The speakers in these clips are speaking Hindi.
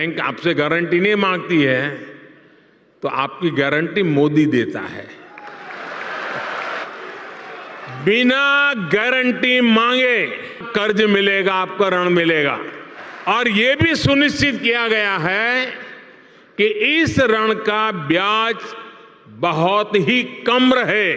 बैंक आपसे गारंटी नहीं मांगती है तो आपकी गारंटी मोदी देता है। बिना गारंटी मांगे कर्ज मिलेगा, आपको ऋण मिलेगा। और ये भी सुनिश्चित किया गया है कि इस ऋण का ब्याज बहुत ही कम रहे।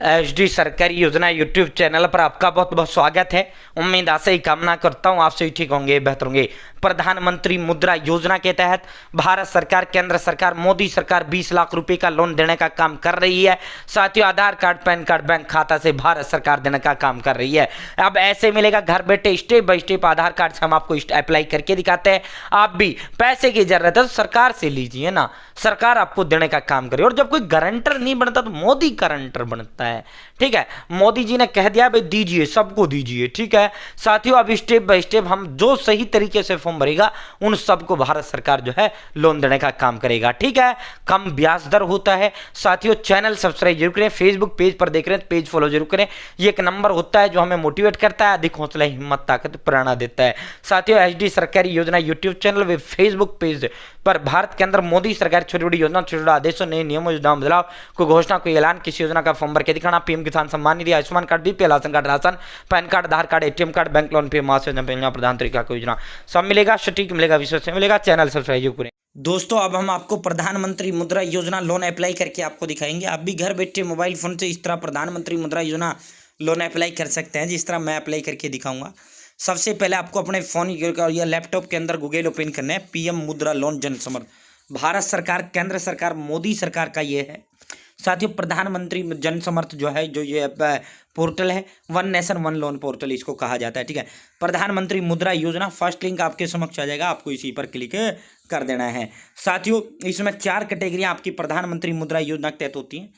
HD सरकारी योजना यूट्यूब चैनल पर आपका बहुत बहुत स्वागत है। उम्मीद आशा ही कामना करता हूँ आप सभी ठीक होंगे, बेहतर होंगे। प्रधानमंत्री मुद्रा योजना के तहत भारत सरकार, केंद्र सरकार, मोदी सरकार 20 लाख रुपए का लोन देने का काम कर रही है। साथियों, आधार कार्ड, पैन कार्ड, बैंक खाता से भारत सरकार देने का काम कर रही है। अब ऐसे मिलेगा घर बैठे, step by step Aadhaar card से हम आपको अप्लाई करके दिखाते हैं। आप भी पैसे की जरूरत है तो सरकार से लीजिए ना, सरकार आपको देने का काम करे। और जब कोई गारंटर नहीं बनता तो मोदी गारंटर बनता है। ठीक है, मोदी जी ने कह दिया भाई दीजिए, सबको दीजिए। ठीक है साथियों, अब स्टेप बाय स्टेप हम जो सही तरीके से फॉर्म भरेगा उन सबको भारत सरकार जो है लोन देने का काम करेगा। ठीक है, कम ब्याज दर होता है। साथियों, चैनल सब्सक्राइब जरूर करें, फेसबुक पेज पर देख रहे हैं तो पेज फॉलो जरूर करें। ये एक नंबर होता है जो हमें मोटिवेट करता है, अधिक हौसला, हिम्मत, ताकत, प्रेरणा देता है। साथियों, HD सरकारी योजना यूट्यूब चैनल व फेसबुक पेज पर भारत के अंदर मोदी सरकार छोटी बड़ी योजना, छोटे छोटे आदेशों, नए नियमों, योजनाओं, बदलाव, कोई घोषणा, कोई ऐलान, किसी योजना का फॉर्म भर के दिखाना, PM Kisan Samman Nidhi, Ayushman card, BPL ration card, ration, PAN card, Aadhaar card, ATM card, bank loan, पे मास योजना, प्रधानमंत्री का कोई योजना, सब मिलेगा, सटीक मिलेगा, विश्वास से मिलेगा। चैनल सब्सक्राइब करें। दोस्तों, अब हम आपको प्रधानमंत्री मुद्रा योजना लोन अप्लाई करके आपको दिखाएंगे। आप भी घर बैठे मोबाइल फोन से इस तरह प्रधानमंत्री मुद्रा योजना लोन अप्लाई कर सकते हैं, जिस तरह मैं अप्लाई करके दिखाऊंगा। सबसे पहले आपको अपने फोन या लैपटॉप के अंदर गूगल ओपन करना है। PM मुद्रा लोन जन समर्थ, भारत सरकार, केंद्र सरकार, मोदी सरकार का ये है। साथियों, प्रधानमंत्री जन समर्थ जो है, जो ये पोर्टल है, one nation one loan portal इसको कहा जाता है। ठीक है, प्रधानमंत्री मुद्रा योजना, फर्स्ट लिंक आपके समक्ष आ जाएगा, आपको इसी पर क्लिक कर देना है। साथियों, इसमें 4 कैटेगरियां आपकी प्रधानमंत्री मुद्रा योजना के तहत होती हैं।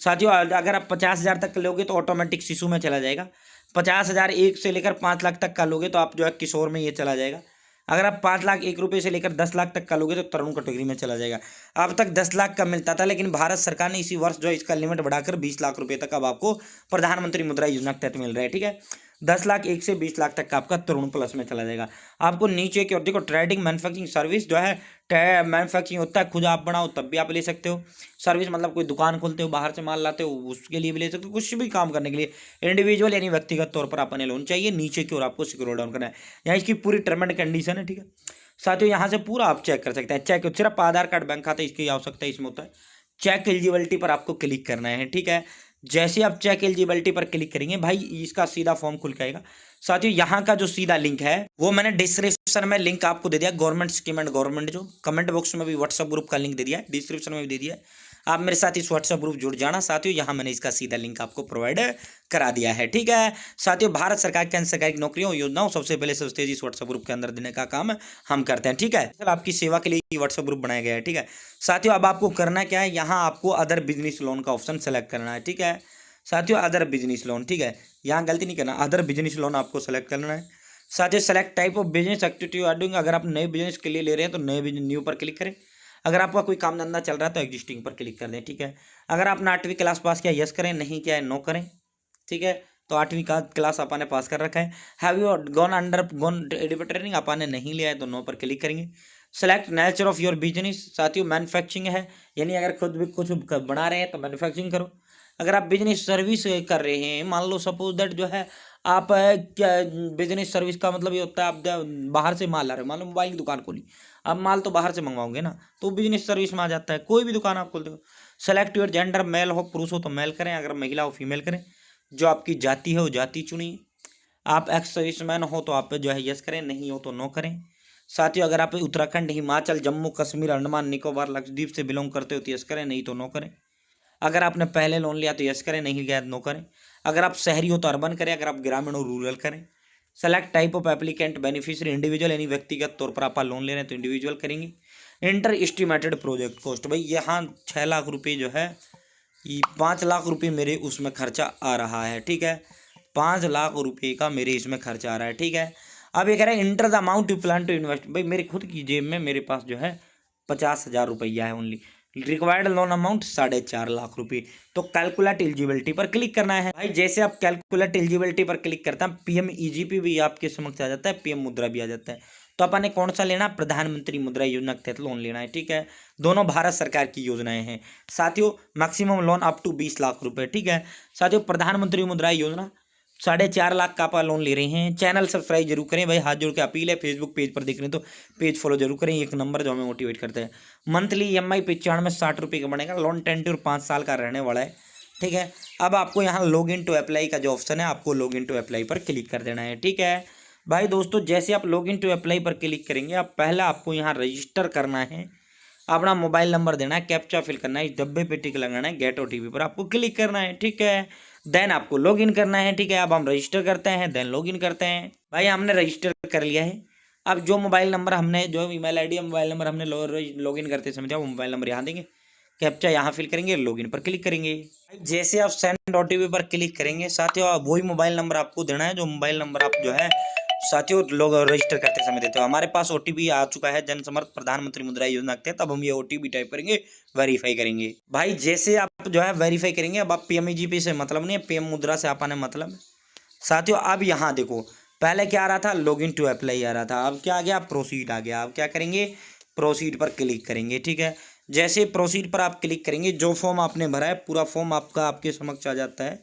साथियों, अगर आप 50,000 तक लोगे तो ऑटोमेटिक शिशु में चला जाएगा। 50,000 एक से लेकर 5 लाख तक का लोगे तो आप जो है किशोर में ये चला जाएगा। अगर आप 5 लाख 1 रुपये से लेकर 10 लाख तक का लोगे तो तरुण कैटेगरी में चला जाएगा। अब तक 10 लाख का मिलता था, लेकिन भारत सरकार ने इसी वर्ष जो है इसका लिमिट बढ़ाकर 20 लाख रुपए तक अब आपको प्रधानमंत्री मुद्रा योजना के तहत मिल रहा है। ठीक है, 10 लाख 1 से 20 लाख तक का आपका तरुण प्लस में चला जाएगा। आपको नीचे की ओर देखो, ट्रेडिंग मैन्युफैक्चरिंग सर्विस जो है, मैन्युफैक्चरिंग होता है, खुद आप बनाओ तब भी आप ले सकते हो। सर्विस मतलब कोई दुकान खोलते हो, बाहर से माल लाते हो, उसके लिए भी ले सकते हो। कुछ भी काम करने के लिए इंडिविजुअल यानी व्यक्तिगत तौर पर अपने लोन चाहिए। नीचे की ओर आपको स्क्रॉल डाउन करना है, यहाँ इसकी पूरी टर्म एंड कंडीशन है। ठीक है साथियों, यहाँ से पूरा आप चेक कर सकते हैं। चेक सिर्फ आधार कार्ड, बैंक खाता इसकी आवश्यकता इसमें होता है। चेक एलिजिबिलिटी पर आपको क्लिक करना है। ठीक है, जैसे आप चेक एलिजिबिलिटी पर क्लिक करेंगे भाई, इसका सीधा फॉर्म खुल के आएगा। साथियों, यहाँ का जो सीधा लिंक है वो मैंने डिस्क्रिप्शन में लिंक आपको दे दिया। गवर्नमेंट स्कीम एंड गवर्नमेंट, जो कमेंट बॉक्स में भी व्हाट्सएप ग्रुप का लिंक दे दिया है, डिस्क्रिप्शन में भी दे दिया है। आप मेरे साथ इस व्हाट्सएप ग्रुप जुड़ जाना। साथियों, यहाँ मैंने इसका सीधा लिंक आपको प्रोवाइड करा दिया है। ठीक है साथियों, भारत सरकार, केंद्र सरकार की नौकरियों, योजनाओं सबसे पहले सबसे तेजी इस व्हाट्सएप ग्रुप के अंदर देने का काम हम करते हैं। ठीक है, सर आपकी सेवा के लिए व्हाट्सएप ग्रुप बनाया गया है। ठीक है साथियों, अब आपको करना क्या है, यहाँ आपको अदर बिजनेस लोन का ऑप्शन सेलेक्ट करना है। ठीक है साथियों, अदर बिजनेस लोन, ठीक है, यहाँ गलती नहीं करना, अदर बिजनेस लोन आपको सेलेक्ट करना है। साथियों, select type of business activity you are doing, अगर आप नए बिजनेस के लिए ले रहे हैं तो नए बिजनेस न्यू पर क्लिक करें। अगर आपका कोई काम धंधा चल रहा है तो एग्जिस्टिंग पर क्लिक कर दें। ठीक है, अगर आपने 8वीं क्लास पास किया यस करें, नहीं किया है नो करें। ठीक है, तो 8वीं का क्लास आपने पास कर रखा है। Have you gone education training, आपने नहीं लिया है तो नो पर क्लिक करेंगे। Select nature of your business, साथियों मैन्युफैक्चरिंग है, यानी अगर खुद भी कुछ बना रहे हैं तो मैन्युफैक्चरिंग करो। अगर आप बिजनेस सर्विस कर रहे हैं, मान लो सपोज दैट जो है आप क्या बिजनेस सर्विस का मतलब ये होता है, आप बाहर से माल ला रहे हो, मान लो मोबाइल की दुकान खोली, अब माल तो बाहर से मंगवाओगे ना, तो बिजनेस सर्विस में आ जाता है। कोई भी दुकान आप खोलते हो। सेलेक्ट योर जेंडर, मेल हो पुरुष हो तो मेल करें, अगर महिला हो फीमेल करें। जो आपकी जाति है वो जाति चुनिए। आप एक्स सर्विसमैन हो तो आप जो है यस करें, नहीं हो तो नो करें। साथियों, अगर आप उत्तराखंड, हिमाचल, जम्मू कश्मीर, अंडमान निकोबार, लक्षद्वीप से बिलोंग करते हो तो यस करें, नहीं तो नो करें। अगर आपने पहले लोन लिया तो यस करें, नहीं लिया तो नो करें। अगर आप शहरी हो तो अर्बन करें, अगर आप ग्रामीण हो रूरल करें। Select type of applicant, beneficiary individual, यानी व्यक्तिगत तौर पर आप लोन ले रहे हैं तो इंडिविजुअल करेंगे। इंटर एस्टिमेटेड प्रोजेक्ट कॉस्ट, भाई यहाँ 6 लाख रुपये जो है, ये 5 लाख रुपये मेरे उसमें खर्चा आ रहा है। ठीक है, 5 लाख रुपये का मेरे इसमें खर्चा आ रहा है। ठीक है, अब ये कह रहे हैं enter the amount you plan to invest, भाई मेरे खुद की जेब में मेरे पास जो है 50,000 रुपया है only. Required loan amount 4.5 lakh रुपये। तो कैलकुलेट एलिजिबिलिटी पर क्लिक करना है। भाई जैसे आप कैलकुलेट एलिजिबिलिटी पर क्लिक करते हैं, PM EGP भी आपके समक्ष आ जाता है, PM मुद्रा भी आ जाता है। तो अपन ने कौन सा लेना, प्रधानमंत्री मुद्रा योजना के तहत लोन लेना है, ठीक है। दोनों भारत सरकार की योजनाएं हैं साथियों। Maximum loan up to 20 lakh रुपए, ठीक है साथियों। प्रधानमंत्री मुद्रा योजना 4.5 लाख का आप लोन ले रहे हैं। चैनल सब्सक्राइब जरूर करें भाई, हाथ जोड़ के अपील है। फेसबुक पेज पर देख रहे हैं तो पेज फॉलो जरूर करें, एक नंबर जो हमें मोटिवेट करते हैं। मंथली EMI 95-60 रुपये का बनेगा। लोन 10 और 5 साल का रहने वाला है, ठीक है। अब आपको यहाँ लॉग इन टू अप्लाई का जो ऑप्शन है, आपको लॉग इन टू अप्लाई पर क्लिक कर देना है, ठीक है भाई। दोस्तों जैसे आप लॉग इन टू अप्लाई पर क्लिक करेंगे, आप पहला आपको यहाँ रजिस्टर करना है, अपना मोबाइल नंबर देना है, कैप्चा फिल करना है, इस डब्बे पे टिक लगाना है, गेट OTP पर आपको क्लिक करना है, ठीक है। देन आपको लॉग इन करना है, ठीक है। अब हम रजिस्टर करते हैं, देन लॉग इन करते हैं। भाई हमने रजिस्टर कर लिया है। अब जो मोबाइल नंबर हमने, जो ईमेल ID मोबाइल नंबर हमने लॉग इन करते समय वो मोबाइल नंबर यहाँ देंगे, कैप्चा यहाँ फिल करेंगे, लॉगिन पर क्लिक करेंगे। जैसे आप सेंड OTP पर क्लिक करेंगे साथियों, वही मोबाइल नंबर आपको देना है जो मोबाइल नंबर आप जो है साथियों लोग रजिस्टर करते समय देते हो। हमारे पास OTP आ चुका है जन समर्थ प्रधानमंत्री मुद्रा योजना के तहत। अब हम ये OTP टाइप करेंगे, वेरीफाई करेंगे। भाई जैसे आप जो है वेरीफाई करेंगे, अब आप PMEGP से मतलब नहीं है, PM मुद्रा से आप आने मतलब साथियों। अब यहाँ देखो, पहले क्या आ रहा था, लॉग इन टू अप्लाई आ रहा था, अब क्या आ गया, प्रोसीड आ गया। अब क्या करेंगे, प्रोसीड पर क्लिक करेंगे, ठीक है। जैसे प्रोसीड पर आप क्लिक करेंगे, जो फॉर्म आपने भरा है पूरा फॉर्म आपका आपके समक्ष आ जाता है।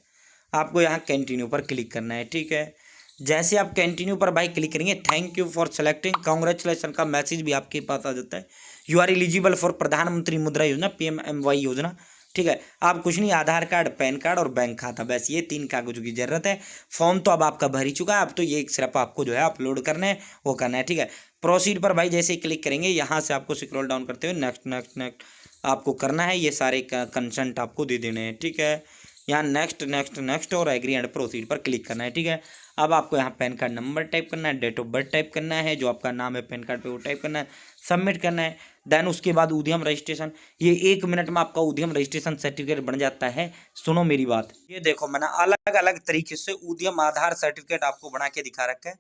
आपको यहाँ कंटिन्यू पर क्लिक करना है, ठीक है। जैसे आप कंटिन्यू पर भाई क्लिक करेंगे, thank you for selecting, congratulation का मैसेज भी आपके पास आ जाता है। यू आर एलिजिबल फॉर प्रधानमंत्री मुद्रा योजना PMMY योजना, ठीक है। आप कुछ नहीं, आधार कार्ड, पैन कार्ड और बैंक खाता, बस ये 3 कागजों की जरूरत है। फॉर्म तो अब आपका भर ही चुका है, अब तो ये सिर्फ आपको जो है अपलोड करना है, वो करना है, ठीक है। प्रोसीड पर भाई जैसे ही क्लिक करेंगे, यहाँ से आपको स्क्रॉल डाउन करते हुए नेक्स्ट नेक्स्ट नेक्स्ट आपको करना है। ये सारे कंसेंट आपको दे देने हैं, ठीक है। यहाँ नेक्स्ट नेक्स्ट नेक्स्ट और एग्री एंड प्रोसीड पर क्लिक करना है, ठीक है। अब आपको यहाँ पैन कार्ड नंबर टाइप करना है, डेट ऑफ बर्थ टाइप करना है, जो आपका नाम है पैन कार्ड पे वो टाइप करना है, सबमिट करना है। देन उसके बाद उद्यम रजिस्ट्रेशन, ये 1 मिनट में आपका उद्यम रजिस्ट्रेशन सर्टिफिकेट बन जाता है। सुनो मेरी बात, ये देखो मैंने अलग अलग तरीके से उद्यम आधार सर्टिफिकेट आपको बना के दिखा रखा है।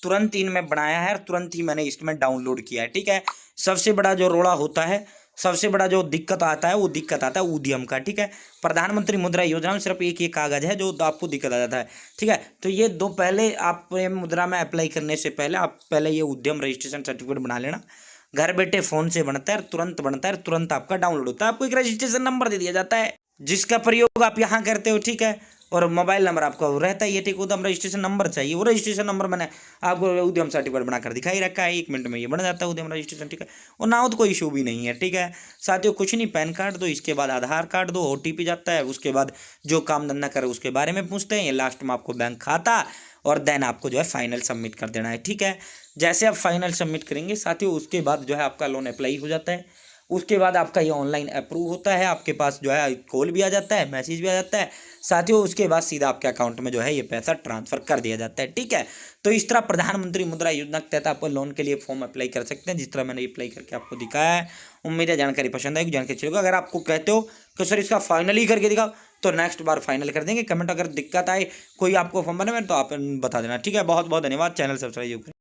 तुरंत इनमें बनाया है और तुरंत ही मैंने इसमें डाउनलोड किया है, ठीक है। सबसे बड़ा जो रोड़ा होता है, सबसे बड़ा जो दिक्कत आता है, वो दिक्कत आता है उद्यम का, ठीक है। प्रधानमंत्री मुद्रा योजना में सिर्फ एक कागज है जो आपको दिक्कत आ जाता है, ठीक है। तो ये दो, पहले आप मुद्रा में अप्लाई करने से पहले आप पहले ये उद्यम रजिस्ट्रेशन सर्टिफिकेट बना लेना। घर बैठे फोन से बनता है, तुरंत बनता है, तुरंत आपका डाउनलोड होता है। आपको एक रजिस्ट्रेशन नंबर दे दिया जाता है जिसका प्रयोग आप यहाँ करते हो, ठीक है। और मोबाइल नंबर आपका रहता है ये, ठीक। उद्यम रजिस्ट्रेशन नंबर चाहिए, वो रजिस्ट्रेशन नंबर मैंने आपको उद्यम सर्टिफिकेट बनाकर दिखाई रखा है। 1 मिनट में ये बन जाता है उद्यम रजिस्ट्रेशन, ठीक है। और ना हो तो कोई इशू भी नहीं है, ठीक है साथियों। कुछ नहीं, पैन कार्ड दो, इसके बाद आधार कार्ड दो, OTP जाता है, उसके बाद जो काम धंधा करे उसके बारे में पूछते हैं, लास्ट में आपको बैंक खाता, और देन आपको जो है फाइनल सबमिट कर देना है, ठीक है। जैसे आप फाइनल सबमिट करेंगे साथियों, उसके बाद जो है आपका लोन अप्लाई हो जाता है। उसके बाद आपका ये ऑनलाइन अप्रूव होता है, आपके पास जो है कॉल भी आ जाता है, मैसेज भी आ जाता है साथियों। उसके बाद सीधा आपके अकाउंट में जो है ये पैसा ट्रांसफर कर दिया जाता है, ठीक है। तो इस तरह प्रधानमंत्री मुद्रा योजना के तहत आप लोन के लिए फॉर्म अप्लाई कर सकते हैं, जिस तरह मैंने अप्लाई करके आपको दिखाया है। उम्मीद है जानकारी पसंद आएगी, जानकारी चलेगा। अगर आपको कहते हो कि सर इसका फाइनली करके दिखाओ, तो नेक्स्ट बार फाइनल कर देंगे। कमेंट अगर दिक्कत आए, कोई आपको फॉर्म बने तो आप बता देना, ठीक है। बहुत बहुत धन्यवाद। चैनल सब्सक्राइब करें।